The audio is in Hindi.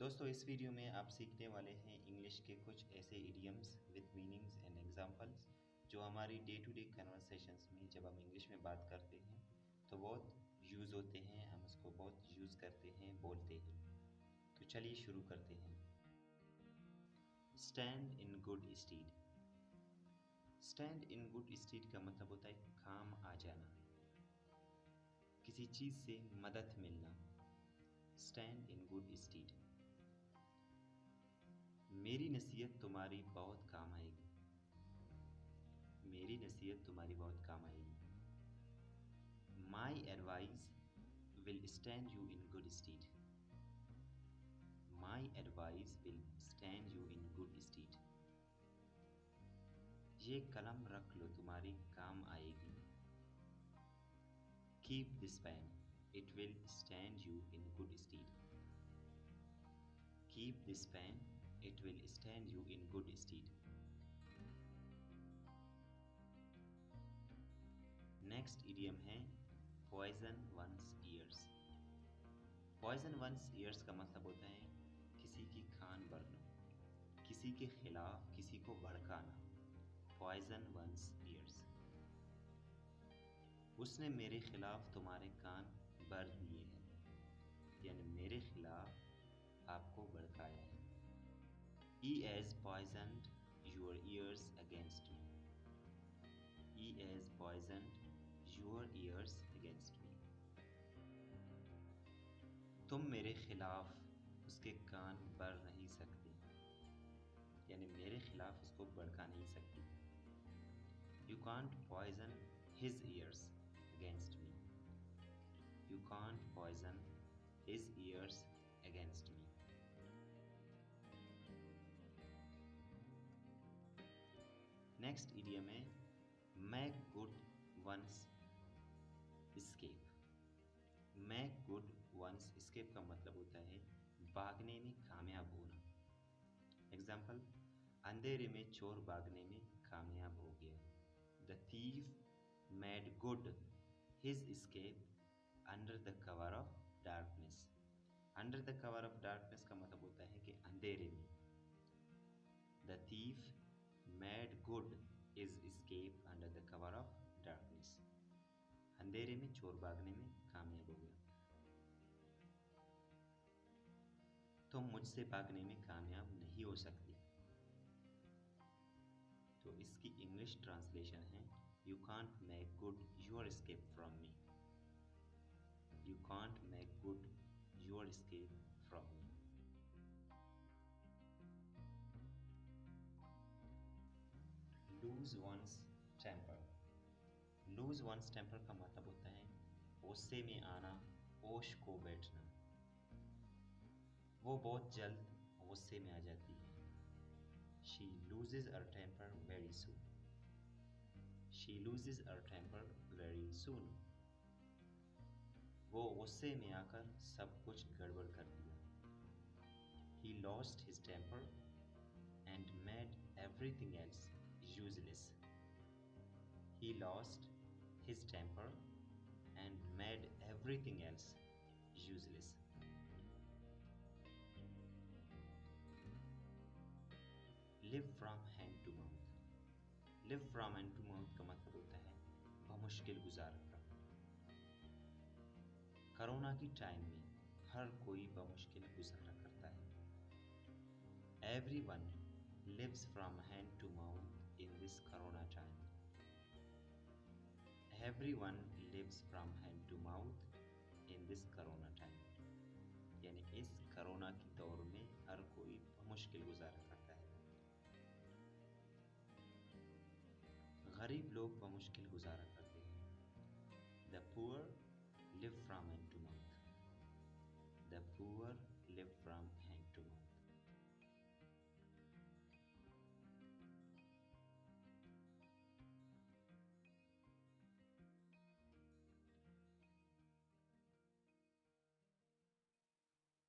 दोस्तों इस वीडियो में आप सीखने वाले हैं इंग्लिश के कुछ ऐसे idioms with meanings and examples जो हमारी डे टू डे कन्वर्सेशंस में जब हम इंग्लिश में बात करते हैं तो बहुत यूज़ होते हैं, हम उसको बहुत यूज़ करते हैं, बोलते हैं। तो चलिए शुरू करते हैं। Stand in good stead. Stand in good stead का मतलब होता है काम आ जाना, किसी चीज़ से मदद मिलना। Stand in good stead. मेरी नसीहत तुम्हारी बहुत काम आएगी। मेरी नसीहत तुम्हारी बहुत काम आएगी। My advice will stand you in good stead. My advice will stand you in good stead. ये कलम रख लो, तुम्हारी काम आएगी। Keep this pen, it will stand you in good stead. Keep this pen, it will stand you in good stead. Next idiom है poison one's ears. Poison one's ears का मतलब होता है किसी की कान भरना, किसी के खिलाफ किसी को भड़काना। Poison one's years. उसने मेरे खिलाफ तुम्हारे कान भर दिए हैं, यानी मेरे खिलाफ आपको भड़काया है। He has poisoned your ears against me. He has poisoned your ears against me. तुम मेरे खिलाफ उसके कान भर नहीं सकती, यानी मेरे खिलाफ उसको भड़का नहीं सकती। You can't poison his ears against me. You can't poison his ears against me. Next idiom है make good one's escape. Make good one's escape का मतलब होता है भागने में कामयाब होना। एग्जाम्पल, अंधेरे में चोर भागने में कामयाब हो गया। The thief made good his escape under the cover of darkness. Under the cover of darkness का मतलब होता है कि अंधेरे में। The thief made good his escape under the cover of darkness. अंधेरे में चोर भागने में कामयाब हो गया। तुम मुझसे भागने में कामयाब नहीं हो सकती। तो इसकी इंग्लिश ट्रांसलेशन है You can't make good your escape from me. You can't make good your escape from me. Lose one's temper. Lose one's temper का मतलब होता है गुस्से में आना, होश खो बैठना। वो बहुत जल्द गुस्से में आ जाती है। She loses her temper very soon. She loses her temper very soon. वो गुस्से में आकर सब कुछ गड़बड़ कर दिया। He lost his temper and made everything else useless. He lost his temper and made everything else useless. Live from hand to mouth. Live from hand to mouth का मतलब होता है बमुश्किल गुजार कर। कोरोना की टाइम में हर कोई बमुश्किल गुजारा करता है। Everyone lives from hand to mouth in this corona time. Everyone lives from hand to mouth in this corona time. यानी इस कोरोना की दौर में हर कोई मुश्किल गुजारा करता है। गरीब लोग बमुश्किल गुजारा करते हैं। The poor live from hand to mouth. The poor live from